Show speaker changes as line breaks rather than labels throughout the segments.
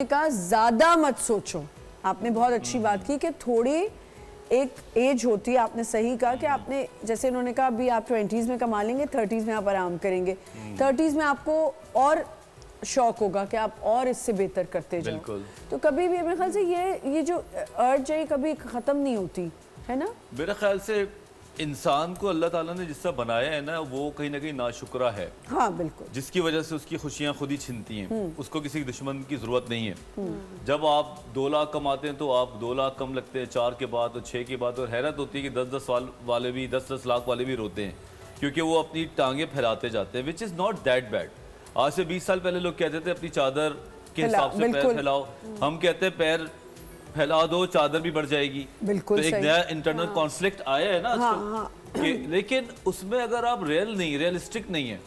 کہا زیادہ مت سوچو. آپ نے بہت اچھی بات کی کہ تھوڑی ایک ایج ہوتی ہے. آپ نے صحیح کہا کہ آپ نے جیسے انہوں نے کہا ابھی آپ 20s میں کما لیں گے, 30s میں آپ آرام کریں گے, 30s میں آپ کو اور شوق ہوگا کہ آپ اور اس سے بہتر کرتے جاؤ. تو کبھی بھی میرے خیال سے یہ جو ارج ہے کبھی ختم نہیں ہوتی ہے نا.
میرے خیال سے انسان کو اللہ تعالیٰ نے جس سے بنایا ہے نا وہ کہیں نہ کہیں ناشکرہ ہے.
ہاں بالکل.
جس کی وجہ سے اس کی خوشیاں خود ہی چھنتی ہیں. اس کو کسی دشمن کی ضرورت نہیں ہے. جب آپ 2 لاکھ کماتے ہیں تو آپ 2 لاکھ کم لگتے ہیں 4 کے بعد اور 6 کے بعد, اور حیرت ہوتی ہے کہ 10 والے بھی 10 لاکھ والے بھی روتے ہیں کیونکہ وہ اپنی ٹانگیں پھیلاتے جاتے ہیں, which is not that bad. آج سے 20 سال پہلے لوگ کہتے تھے اپنی چادر کے حساب سے پیر پھیلاؤ. ہم کہتے ہیں پیر پھیلا دو چادر بھی بڑھ جائے گی. تو ایک نیا انٹرنل کانفلکٹ آیا ہے نا آج کل, لیکن اس میں اگر آپ ریئلسٹک نہیں ہیں,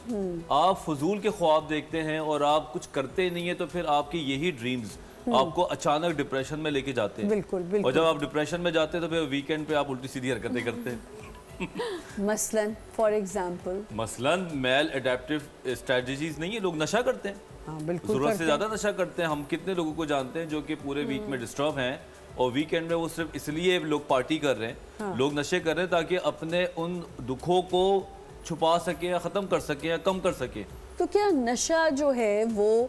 آپ فضول کے خواب دیکھتے ہیں اور آپ کچھ کرتے نہیں ہیں, تو پھر آپ کی یہی ڈریمز آپ کو اچانک ڈپریشن میں لے کے جاتے ہیں. اور جب آپ ڈپریشن میں جاتے ہیں تو پھر ویکینڈ پہ آپ الٹی سیدھی حرکتیں کرتے ہیں. مثلاً میل اڈیپٹیو اسٹریٹجیز نہیں ہے, لوگ نشہ کرتے ہیں, ضرورت سے زیادہ نشہ کرتے ہیں. ہم کتنے لوگوں کو جانتے ہیں جو کہ پورے ویک میں ڈسٹرب ہیں اور ویکینڈ میں وہ صرف اس لیے لوگ پارٹی کر رہے ہیں, لوگ نشے کر رہے ہیں تاکہ اپنے ان دکھوں کو چھپا سکیں یا ختم کر سکیں یا کم کر سکیں.
تو کیا نشہ جو ہے وہ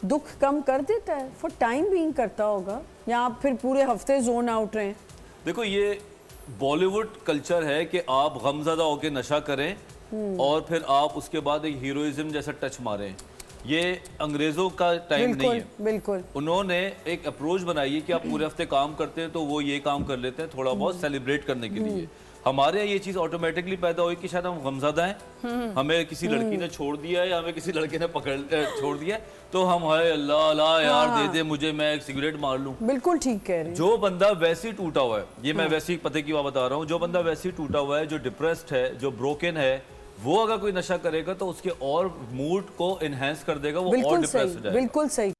دکھ کم کر دیتا ہے؟ فور ٹائم بینگ کرتا ہوگا, یا آپ پھر پورے ہفتے زون آؤٹ رہے ہیں؟
دیکھو یہ بالی ووڈ کلچر ہے کہ آپ غم زدہ ہو کے نشہ کریں اور پھر آپ اس کے بعد ایک ہیروئزم جیسا ٹچ ماریں. یہ انگریزوں کا ٹائم نہیں ہے.
بالکل.
انہوں نے ایک اپروچ بنائی ہے کہ آپ پورے ہفتے کام کرتے ہیں تو وہ یہ کام کر لیتے ہیں تھوڑا بہت سیلیبریٹ کرنے کے لیے. ہمارے یہاں یہ چیز آٹومیٹکلی پیدا ہوئی کہ شاید ہم غمزدہ ہیں, ہمیں کسی لڑکی نے چھوڑ دیا ہے یا ہمیں کسی لڑکے نے چھوڑ دیا ہے, تو ہم ہائے اللہ اللہ یار دے دے مجھے, میں ایک سگریٹ مار لوں.
بالکل ٹھیک کہہ رہے ہیں.
جو بندہ ویسے ہی ٹوٹا ہوا ہے, یہ میں ویسے ہی پتے کی بات بتا رہا ہوں, جو بندہ ویسے ہی ٹوٹا ہوا ہے, جو ڈپریسڈ ہے, جو بروکن ہے, وہ اگر کوئی نشہ کرے گا تو اس کے اور موڈ کو انہینس کر دے گا, وہ اور ڈپریس ہو جائے گا.
بالکل صحیح.